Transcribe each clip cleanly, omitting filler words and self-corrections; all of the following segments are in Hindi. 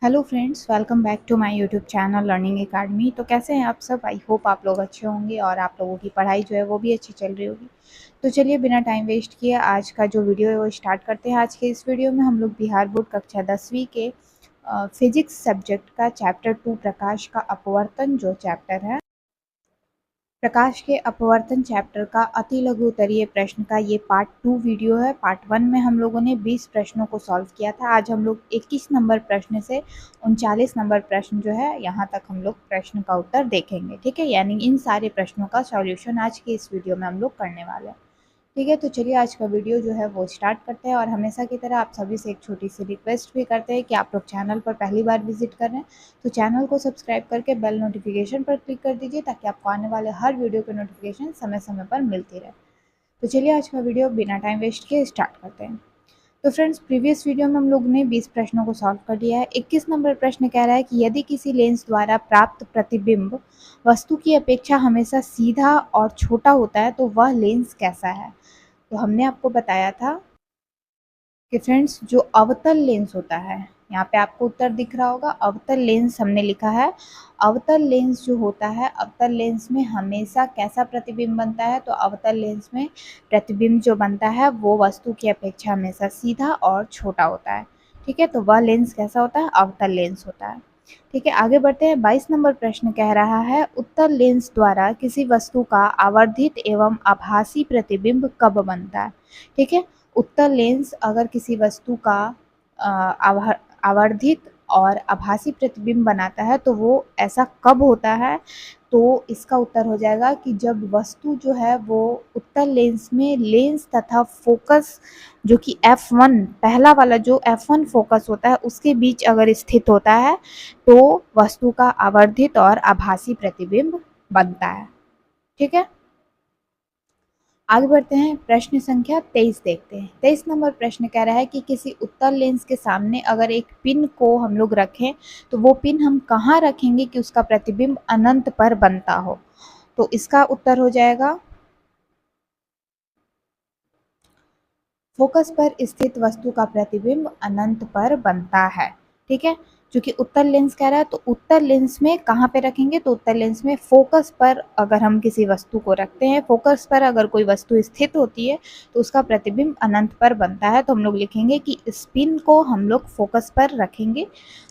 Hello friends, welcome back to my YouTube channel Learning Academy. तो कैसे हैं आप सब? आई होप आप लोग अच्छे होंगे और आप लोगों की पढ़ाई जो है वो भी अच्छी चल रही होगी। तो चलिए बिना टाइम वेस्ट किए आज का जो वीडियो है वो स्टार्ट करते हैं। आज के इस वीडियो में हम लोग बिहार बोर्ड कक्षा 10वीं के फिजिक्स सब्जेक्ट का चैप्टर 2 प्रकाश का अपवर्तन जो चैप्टर है, प्रकाश के अपवर्तन चैप्टर का अति लघु उत्तरीय प्रश्न का ये पार्ट 2 वीडियो है। पार्ट 1 में हम लोगों ने 20 प्रश्नों को सॉल्व किया था। आज हम लोग 21 नंबर प्रश्न से 39 नंबर प्रश्न जो है यहाँ तक हम लोग प्रश्न का उत्तर देखेंगे। ठीक है, यानी इन सारे प्रश्नों का सॉल्यूशन आज के इस वीडियो में हम लोग करने वाले हैं। ठीक है, तो चलिए आज का वीडियो जो है वो स्टार्ट करते हैं। और हमेशा की तरह आप सभी से एक छोटी सी रिक्वेस्ट भी करते हैं कि आप लोग चैनल पर पहली बार विजिट कर रहे हैं तो चैनल को सब्सक्राइब करके बेल नोटिफिकेशन पर क्लिक कर दीजिए ताकि आपको आने वाले हर वीडियो के नोटिफिकेशन समय समय पर मिलती रहे। तो चलिए आज का वीडियो बिना टाइम वेस्ट किए स्टार्ट करते हैं। तो फ्रेंड्स, प्रीवियस वीडियो में हम लोग ने 20 प्रश्नों को सॉल्व कर लिया है। 21 नंबर प्रश्न कह रहा है कि यदि किसी लेंस द्वारा प्राप्त प्रतिबिंब वस्तु की अपेक्षा हमेशा सीधा और छोटा होता है तो वह लेंस कैसा है। तो हमने आपको बताया था कि फ्रेंड्स जो अवतल लेंस होता है, यहाँ पे आपको उत्तर दिख रहा होगा, अवतल लेंस हमने लिखा है। अवतल लेंस जो होता है, अवतल लेंस में हमेशा कैसा प्रतिबिंब बनता है, तो अवतल लेंस में प्रतिबिंब जो बनता है वो वस्तु की अपेक्षा हमेशा सीधा और छोटा होता है। ठीक है, तो वह लेंस कैसा होता है? अवतल लेंस होता है। ठीक है, आगे बढ़ते हैं। 22 नंबर प्रश्न कह रहा है उत्तल लेंस द्वारा किसी वस्तु का आवर्धित एवं आभासी प्रतिबिंब कब बनता है। ठीक है, उत्तल लेंस अगर किसी वस्तु का आवर्धित और आभासी प्रतिबिंब बनाता है तो वो ऐसा कब होता है? तो इसका उत्तर हो जाएगा कि जब वस्तु जो है वो उत्तल लेंस में लेंस तथा फोकस जो कि F1 पहला वाला जो F1 फोकस होता है उसके बीच अगर स्थित होता है तो वस्तु का आवर्धित और आभासी प्रतिबिंब बनता है। ठीक है, आगे बढ़ते हैं। प्रश्न संख्या 23 देखते हैं। 23 नंबर प्रश्न कह रहा है कि किसी उत्तल लेंस के सामने अगर एक पिन को हम लोग रखें तो वो पिन हम कहाँ रखेंगे कि उसका प्रतिबिंब अनंत पर बनता हो। तो इसका उत्तर हो जाएगा फोकस पर स्थित वस्तु का प्रतिबिंब अनंत पर बनता है। ठीक है, क्योंकि उत्तल लेंस कह रहा है तो उत्तल लेंस में कहाँ पे रखेंगे, तो उत्तल लेंस में फोकस पर अगर हम किसी वस्तु को रखते हैं, फोकस पर अगर कोई वस्तु स्थित होती है तो उसका प्रतिबिंब अनंत पर बनता है। तो हम लोग लिखेंगे कि स्पिन को हम लोग फोकस पर रखेंगे,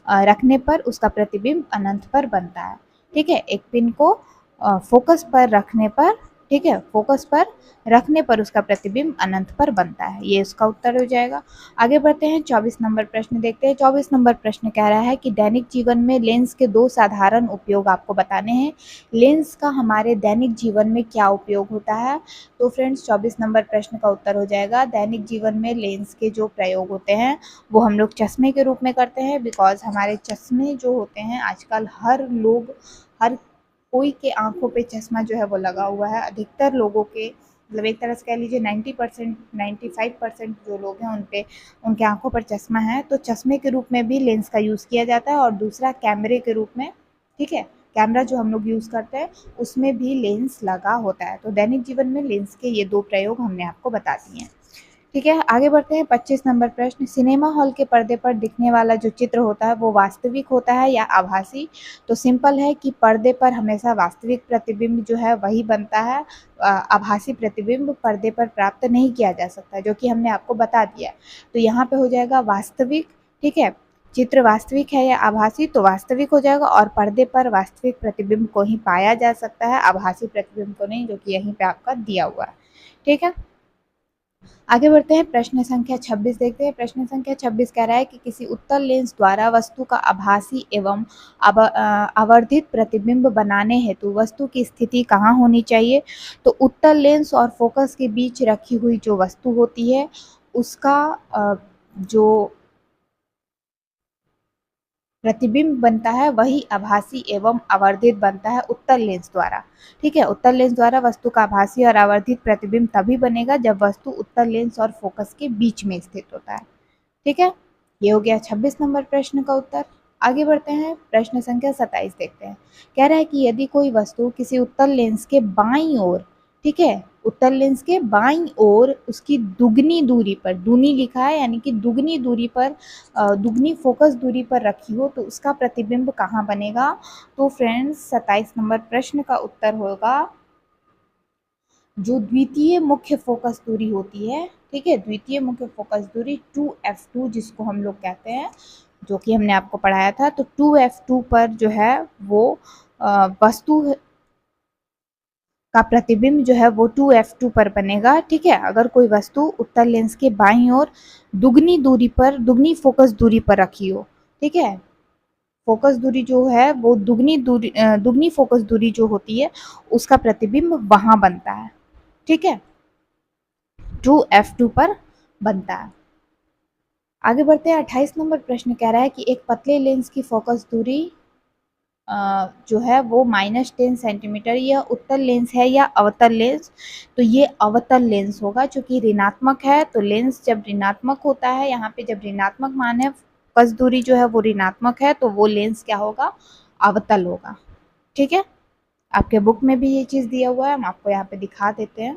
रखने पर उसका प्रतिबिंब अनंत पर बनता है। ठीक है, एक पिन को फोकस पर रखने पर, ठीक है, फोकस पर रखने पर उसका प्रतिबिंब अनंत पर बनता है। ये इसका उत्तर हो जाएगा। आगे बढ़ते हैं। 24 नंबर प्रश्न देखते हैं। 24 नंबर प्रश्न कह रहा है कि दैनिक जीवन में लेंस के दो साधारण उपयोग आपको बताने हैं। लेंस का हमारे दैनिक जीवन में क्या उपयोग होता है? तो फ्रेंड्स 24 नंबर प्रश्न का उत्तर हो जाएगा दैनिक जीवन में लेंस के जो प्रयोग होते हैं वो हम लोग चश्मे के रूप में करते हैं। बिकॉज हमारे चश्मे जो होते हैं आजकल हर लोग, हर कोई के आंखों पे चश्मा जो है वो लगा हुआ है। अधिकतर लोगों के, मतलब एक तरह से कह लीजिए 90% 95% जो लोग हैं उन पे, उनके आंखों पर चश्मा है। तो चश्मे के रूप में भी लेंस का यूज़ किया जाता है और दूसरा कैमरे के रूप में। ठीक है, कैमरा जो हम लोग यूज़ करते हैं उसमें भी लेंस लगा होता है। तो दैनिक जीवन में लेंस के ये दो प्रयोग हमने आपको बता दिए हैं। ठीक है, आगे बढ़ते हैं। 25 नंबर प्रश्न, सिनेमा हॉल के पर्दे पर दिखने वाला जो चित्र होता है वो वास्तविक होता है या आभासी? तो सिंपल है कि पर्दे पर हमेशा वास्तविक प्रतिबिंब जो है वही बनता है। आभासी प्रतिबिंब पर्दे पर प्राप्त नहीं किया जा सकता, जो कि हमने आपको बता दिया। तो यहाँ पे हो जाएगा वास्तविक। ठीक है, चित्र वास्तविक है या आभासी, तो वास्तविक हो जाएगा और पर्दे पर वास्तविक प्रतिबिंब को ही पाया जा सकता है, आभासी प्रतिबिंब को नहीं, जो कि यहीं पे आपका दिया हुआ है। ठीक है, आगे बढ़ते हैं। प्रश्न संख्या 26 देखते हैं। प्रश्न संख्या 26 कह रहा है कि किसी उत्तल लेंस द्वारा वस्तु का आभासी एवं आवर्धित प्रतिबिंब बनाने हेतु वस्तु की स्थिति कहाँ होनी चाहिए? तो उत्तल लेंस और फोकस के बीच रखी हुई जो वस्तु होती है उसका जो प्रतिबिंब बनता है वही आभासी एवं आवर्धित बनता है उत्तल लेंस द्वारा। ठीक है, उत्तल लेंस द्वारा वस्तु का आभासी और आवर्धित प्रतिबिंब तभी बनेगा जब वस्तु उत्तल लेंस और फोकस के बीच में स्थित होता है। ठीक है, ये हो गया 26 नंबर प्रश्न का उत्तर। आगे बढ़ते हैं। प्रश्न संख्या 27 देखते हैं। कह रहा है कि यदि कोई वस्तु किसी उत्तल लेंस के बाईं ओर, ठीक है, उत्तल लेंस के बाईं ओर उसकी दुगनी दूरी पर, दूनी लिखा है यानी कि दुगनी दूरी पर, दुगनी फोकस दूरी पर रखी हो तो उसका प्रतिबिंब कहाँ बनेगा? तो फ्रेंड्स 27 नंबर प्रश्न का उत्तर होगा जो द्वितीय मुख्य फोकस दूरी होती है, ठीक है, द्वितीय मुख्य फोकस दूरी 2f2 जिसको हम लोग कहते हैं, जो कि हमने आपको पढ़ाया था। तो 2f2 पर जो है वो वस्तु का प्रतिबिंब जो है वो 2f2 पर बनेगा, ठीक है। अगर कोई वस्तु उत्तल लेंस के बाईं ओर दुगनी दूरी पर, दुगनी फोकस दूरी पर रखी हो, ठीक है, फोकस दूरी जो है वो दुगनी फोकस दूरी जो होती है उसका प्रतिबिंब वहां बनता है, ठीक है, 2f2 पर बनता है। आगे बढ़ते हैं, 28 नंबर प्रश्न कह रहा है कि एक पतले लेंस की फोकस दूरी जो है वो -10 सेंटीमीटर, यह उत्तल लेंस है या अवतल लेंस? तो ये अवतल लेंस होगा, चूंकि ऋणात्मक है तो लेंस जब ऋणात्मक होता है, यहाँ पे जब ऋणात्मक मान है, फोकस दूरी जो है वो ऋणात्मक है, तो वो लेंस क्या होगा? अवतल होगा, ठीक है। आपके बुक में भी ये चीज़ दिया हुआ है, हम आपको यहाँ पे दिखा देते हैं।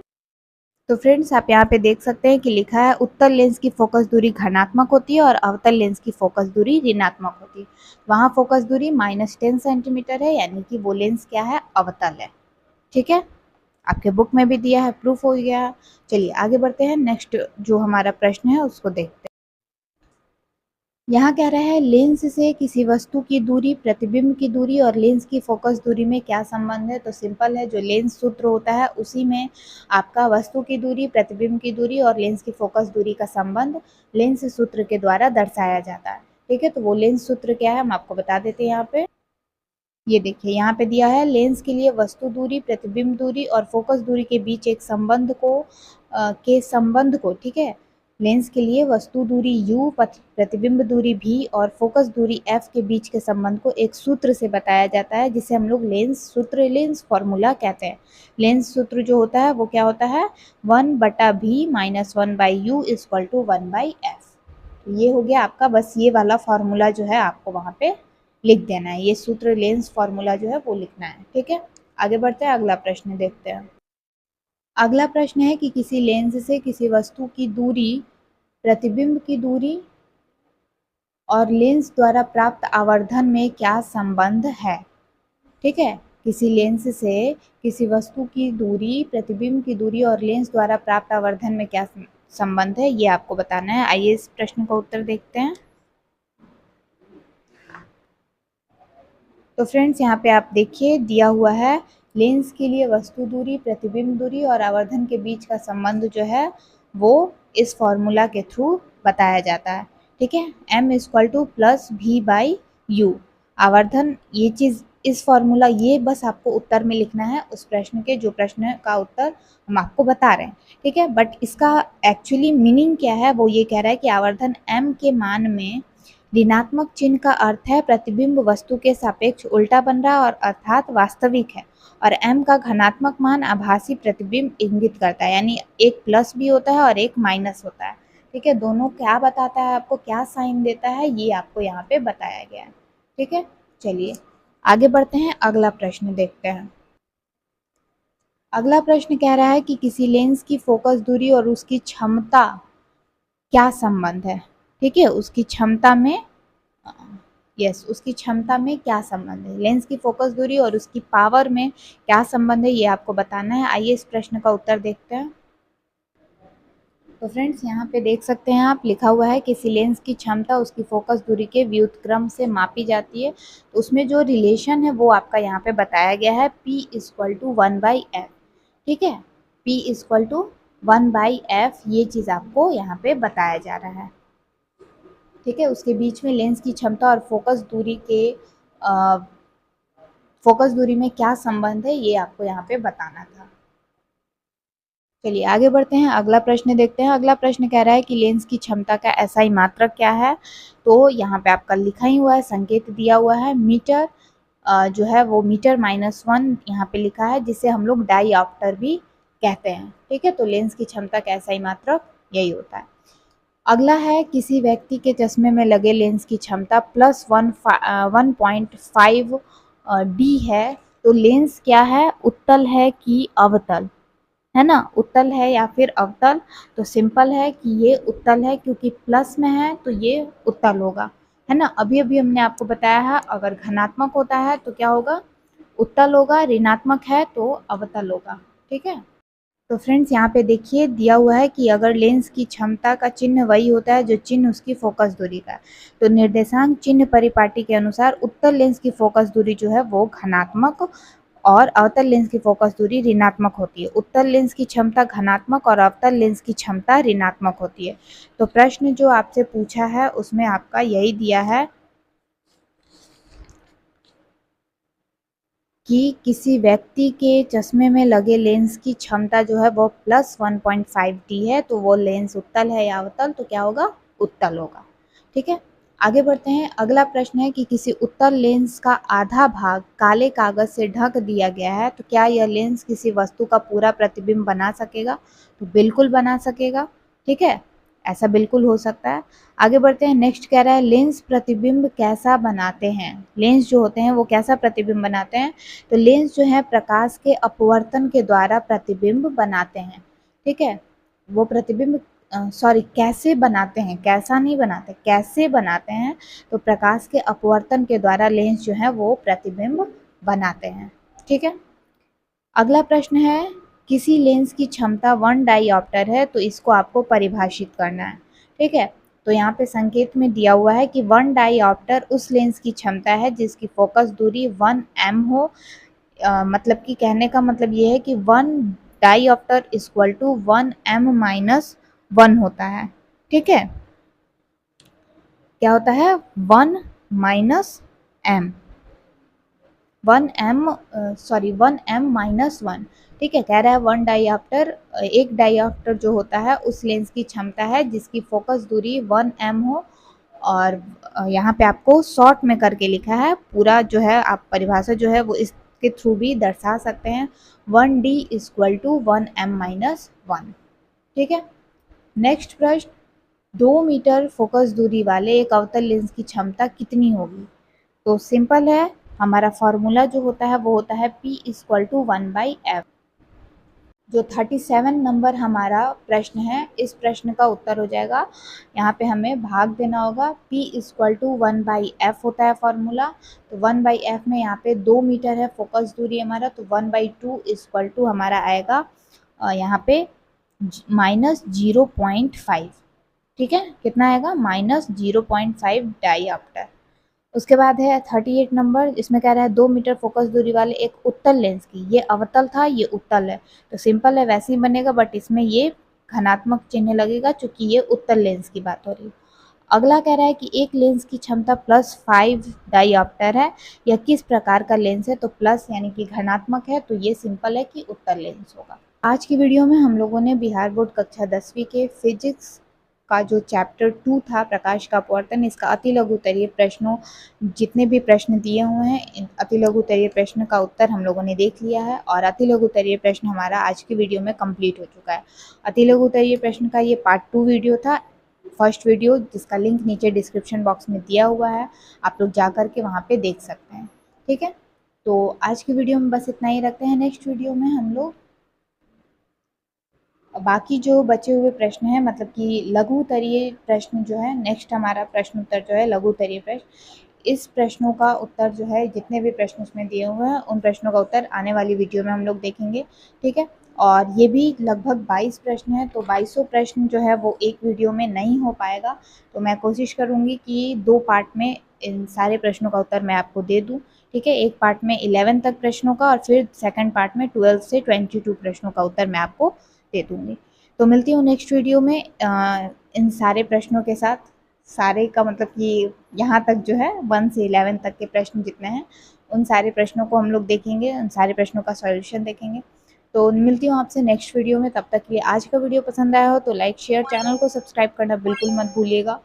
तो फ्रेंड्स आप यहाँ पे देख सकते हैं कि लिखा है उत्तल लेंस की फोकस दूरी धनात्मक होती है और अवतल लेंस की फोकस दूरी ऋणात्मक होती है। वहाँ फोकस दूरी -10 सेंटीमीटर है, यानी कि वो लेंस क्या है? अवतल है, ठीक है। आपके बुक में भी दिया है, प्रूफ हो गया। चलिए आगे बढ़ते हैं, नेक्स्ट जो हमारा प्रश्न है उसको देखते हैं। यहाँ कह रहा है लेंस से किसी वस्तु की दूरी, प्रतिबिंब की दूरी और लेंस की फोकस दूरी में क्या संबंध है? तो सिंपल है, जो लेंस सूत्र होता है उसी में आपका वस्तु की दूरी, प्रतिबिंब की दूरी और लेंस की फोकस दूरी का संबंध लेंस सूत्र के द्वारा दर्शाया जाता है, ठीक है। तो वो लेंस सूत्र क्या है हम आपको बता देते हैं यहाँ पे। ये देखिए यहाँ पे दिया है लेंस के लिए वस्तु दूरी, प्रतिबिंब दूरी और फोकस दूरी के बीच एक संबंध को, ठीक है, लेंस के लिए वस्तु दूरी u, प्रतिबिंब दूरी v और फोकस दूरी f के बीच के संबंध को एक सूत्र से बताया जाता है, जिसे हम लोग लेंस सूत्र, लेंस फॉर्मूला कहते हैं। लेंस सूत्र जो होता है वो क्या होता है? 1/v - 1/u = 1/f। ये हो गया आपका, बस ये वाला फॉर्मूला जो है आपको वहाँ पे लिख देना है, ये सूत्र लेंस फॉर्मूला जो है वो लिखना है, ठीक है। आगे बढ़ते हैं, अगला प्रश्न देखते हैं। अगला प्रश्न है कि किसी लेंस से किसी वस्तु की दूरी, प्रतिबिंब की दूरी और लेंस द्वारा प्राप्त आवर्धन में क्या संबंध है? ठीक है, किसी लेंस से किसी वस्तु की दूरी, प्रतिबिंब की दूरी और लेंस द्वारा प्राप्त आवर्धन में क्या संबंध है, ये आपको बताना है। आइए इस प्रश्न का उत्तर देखते हैं। तो फ्रेंड्स यहाँ पे आप देखिए दिया हुआ है लेंस के लिए वस्तु दूरी, प्रतिबिंब दूरी और आवर्धन के बीच का संबंध जो है वो इस फॉर्मूला के थ्रू बताया जाता है, ठीक है। m = +v/u आवर्धन, ये चीज़ इस फॉर्मूला, ये बस आपको उत्तर में लिखना है उस प्रश्न के, जो प्रश्न का उत्तर हम आपको बता रहे हैं, ठीक है। बट इसका एक्चुअली मीनिंग क्या है, वो ये कह रहा है कि आवर्धन m के मान में ऋणात्मक चिन्ह का अर्थ है प्रतिबिंब वस्तु के सापेक्ष उल्टा बन रहा है और अर्थात वास्तविक है, और m का धनात्मक मान आभासी प्रतिबिंब इंगित करता है, यानी एक प्लस भी होता है और एक माइनस होता है, ठीक है। दोनों क्या बताता है आपको, क्या साइन देता है, ये आपको यहाँ पे बताया गया है, ठीक है। चलिए आगे बढ़ते हैं, अगला प्रश्न देखते हैं। अगला प्रश्न कह रहा है कि किसी लेंस की फोकस दूरी और उसकी क्षमता क्या संबंध है, ठीक है, उसकी क्षमता में, उसकी क्षमता में क्या संबंध है, लेंस की फोकस दूरी और उसकी पावर में क्या संबंध है, ये आपको बताना है। आइए इस प्रश्न का उत्तर देखते हैं। तो फ्रेंड्स यहाँ पे देख सकते हैं आप, लिखा हुआ है किसी लेंस की क्षमता उसकी फोकस दूरी के व्युत्क्रम से मापी जाती है, तो उसमें जो रिलेशन है वो आपका यहाँ पे बताया गया है, P = 1/f, ठीक है, P = 1/f, ये चीज़ आपको यहाँ पे बताया जा रहा है, ठीक है। उसके बीच में लेंस की क्षमता और फोकस दूरी में क्या संबंध है, ये आपको यहाँ पे बताना था। चलिए आगे बढ़ते हैं, अगला प्रश्न देखते हैं। अगला प्रश्न कह रहा है कि लेंस की क्षमता का SI मात्रक क्या है? तो यहाँ पे आपका लिखा ही हुआ है, संकेत दिया हुआ है, मीटर जो है वो मीटर-1 यहाँ पे लिखा है, जिसे हम लोग डायऑप्टर भी कहते हैं, ठीक है। तो लेंस की क्षमता का SI मात्रक यही होता है। अगला है किसी व्यक्ति के चश्मे में लगे लेंस की क्षमता +1.5 D है, तो लेंस क्या है, उत्तल है कि अवतल? है ना, उत्तल है या फिर अवतल। तो सिंपल है कि ये उत्तल है, क्योंकि प्लस में है तो ये उत्तल होगा, है ना। अभी अभी हमने आपको बताया है, अगर धनात्मक होता है तो क्या होगा, उत्तल होगा, ऋणात्मक है तो अवतल होगा। ठीक है। तो फ्रेंड्स यहाँ पे देखिए दिया हुआ है कि अगर लेंस की क्षमता का चिन्ह वही होता है जो चिन्ह उसकी फोकस दूरी का है, तो निर्देशांक चिन्ह परिपाटी के अनुसार उत्तल लेंस की फोकस दूरी जो है वो धनात्मक और अवतल लेंस की फोकस दूरी ऋणात्मक होती है। उत्तल लेंस की क्षमता धनात्मक और अवतल लेंस की क्षमता ऋणात्मक होती है। तो प्रश्न जो आपसे पूछा है उसमें आपका यही दिया है कि किसी व्यक्ति के चश्मे में लगे लेंस की क्षमता जो है वो +1.5 डी है, तो वो लेंस उत्तल है या अवतल, तो क्या होगा, उत्तल होगा। ठीक है। आगे बढ़ते हैं। अगला प्रश्न है कि किसी उत्तल लेंस का आधा भाग काले कागज से ढक दिया गया है, तो क्या यह लेंस किसी वस्तु का पूरा प्रतिबिंब बना सकेगा, तो बिल्कुल बना सकेगा। ठीक है, ऐसा बिल्कुल हो सकता है। आगे बढ़ते हैं। नेक्स्ट कह रहा है लेंस प्रतिबिंब कैसा बनाते हैं, लेंस जो होते हैं वो कैसा प्रतिबिंब बनाते हैं, तो लेंस जो है प्रकाश के अपवर्तन के द्वारा प्रतिबिंब बनाते हैं। ठीक है, वो प्रतिबिंब कैसे बनाते हैं, कैसा नहीं बनाते, कैसे बनाते हैं, तो प्रकाश के अपवर्तन के द्वारा लेंस जो है वो प्रतिबिंब बनाते हैं। ठीक है। अगला प्रश्न है किसी लेंस की क्षमता 1 डाईऑप्टर है, तो इसको आपको परिभाषित करना है। ठीक है, तो यहाँ पे संकेत में दिया हुआ है कि 1 डाईऑप्टर उस लेंस की क्षमता है जिसकी फोकस दूरी 1 एम हो। मतलब कि कहने का मतलब ये है कि 1 डाईऑप्टर इक्वल टू 1 एम माइनस 1 होता है। ठीक है, क्या होता है, 1 माइनस एम, 1 एम माइनस 1। ठीक है, कह रहा है 1 डाईऑप्टर, एक डाईऑप्टर जो होता है उस लेंस की क्षमता है जिसकी फोकस दूरी 1 एम हो। और यहाँ पे आपको शॉर्ट में करके लिखा है, पूरा जो है आप परिभाषा जो है वो इसके थ्रू भी दर्शा सकते हैं, 1D equal to 1 M minus 1। ठीक है। नेक्स्ट प्रश्न, 2 मीटर फोकस दूरी वाले एक अवतल लेंस की क्षमता कितनी होगी, तो सिंपल है, हमारा फॉर्मूला जो होता है वो होता है P इक्वल टू 1/f। जो 37 नंबर हमारा प्रश्न है, इस प्रश्न का उत्तर हो जाएगा, यहाँ पे हमें भाग देना होगा, P इक्वल टू 1/f होता है फॉर्मूला। तो 1/f में यहाँ पे 2 मीटर है फोकस दूरी हमारा, तो 1/2 इक्वल टू हमारा आएगा यहाँ पे -0.5। ठीक है, कितना आएगा, -0.5 डाईऑप्टर। उसके बाद है 38 नंबर, इसमें कह रहा है 2 मीटर फोकस दूरी वाले एक उत्तल लेंस की, ये अवतल था ये उत्तल है, तो सिंपल है वैसे ही बनेगा, बट इसमें ये धनात्मक चिन्ह लगेगा क्योंकि ये उत्तल लेंस की बात हो रही है। अगला कह रहा है कि एक लेंस की क्षमता +5 डाईऑप्टर है, यह किस प्रकार का लेंस है, तो प्लस यानी कि धनात्मक है, तो ये सिंपल है कि उत्तल लेंस होगा। आज की वीडियो में हम लोगों ने बिहार बोर्ड कक्षा 10वीं के फिजिक्स का जो चैप्टर 2 था प्रकाश का अपवर्तन, इसका अति लघु उत्तरीय प्रश्नों, जितने भी प्रश्न दिए हुए हैं इन अति लघु उत्तरीय प्रश्न का उत्तर हम लोगों ने देख लिया है, और अति लघु उत्तरीय प्रश्न हमारा आज की वीडियो में कंप्लीट हो चुका है। अति लघु उत्तरीय प्रश्न का ये पार्ट 2 वीडियो था, फर्स्ट वीडियो जिसका लिंक नीचे डिस्क्रिप्शन बॉक्स में दिया हुआ है, आप लोग जा कर के वहाँ पे देख सकते हैं। ठीक है, तो आज की वीडियो में बस इतना ही रखते हैं। नेक्स्ट वीडियो में हम लोग बाकी जो बचे हुए प्रश्न हैं, मतलब कि लघु उत्तरीय प्रश्न जो है, नेक्स्ट हमारा प्रश्न उत्तर जो है लघु उत्तरीय प्रश्न, इस प्रश्नों का उत्तर जो है, जितने भी प्रश्न उसमें दिए हुए हैं उन प्रश्नों का उत्तर आने वाली वीडियो में हम लोग देखेंगे। ठीक है, और ये भी लगभग 22 प्रश्न है, तो 22 प्रश्न जो है वो एक वीडियो में नहीं हो पाएगा, तो मैं कोशिश करूँगी कि 2 पार्ट में इन सारे प्रश्नों का उत्तर मैं आपको दे दूँ। ठीक है, एक पार्ट में 11 तक प्रश्नों का और फिर सेकंड पार्ट में 12 से 22 प्रश्नों का उत्तर मैं आपको दे दूँगी। तो मिलती हूँ नेक्स्ट वीडियो में इन सारे प्रश्नों के साथ, सारे का मतलब कि यहाँ तक जो है 1 से 11 तक के प्रश्न जितने हैं उन सारे प्रश्नों को हम लोग देखेंगे, उन सारे प्रश्नों का सॉल्यूशन देखेंगे। तो मिलती हूँ आपसे नेक्स्ट वीडियो में, तब तक के लिए आज का वीडियो पसंद आया हो तो लाइक शेयर, चैनल को सब्सक्राइब करना बिल्कुल मत भूलिएगा,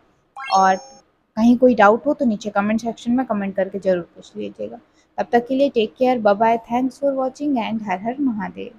और कहीं कोई डाउट हो तो नीचे कमेंट सेक्शन में कमेंट करके ज़रूर पूछ लीजिएगा। तब तक के लिए take care, bye bye, thanks for watching and हर हर महादेव।